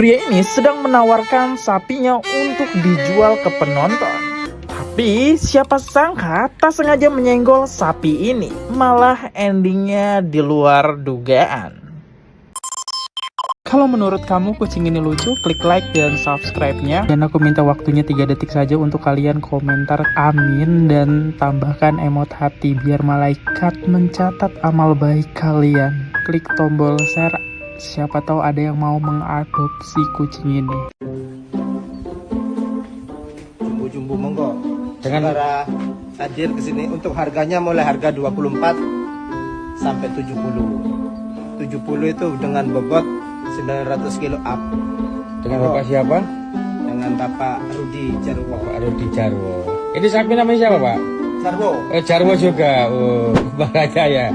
Pria ini sedang menawarkan sapinya untuk dijual ke penonton. Tapi siapa sangka tak sengaja menyenggol sapi ini, malah endingnya di luar dugaan. Kalau menurut kamu kucing ini lucu, klik like dan subscribe-nya. Dan aku minta waktunya 3 detik saja untuk kalian komentar amin dan tambahkan emot hati biar malaikat mencatat amal baik kalian. Klik tombol share, siapa tahu ada yang mau mengadopsi kucing ini. Jumbo-jumbo monggo. Dengan cara hadir ke sini untuk harganya mulai harga 24 sampai 70. 70 itu dengan bobot 900 kilo up. Dengan Bapak siapa? Dengan Bapak Rudi Jarwo. Bapak Rudi Jarwo. Ini sapi namanya siapa, Pak? Jarwo. Jarwo juga. Oh, Bapak ya.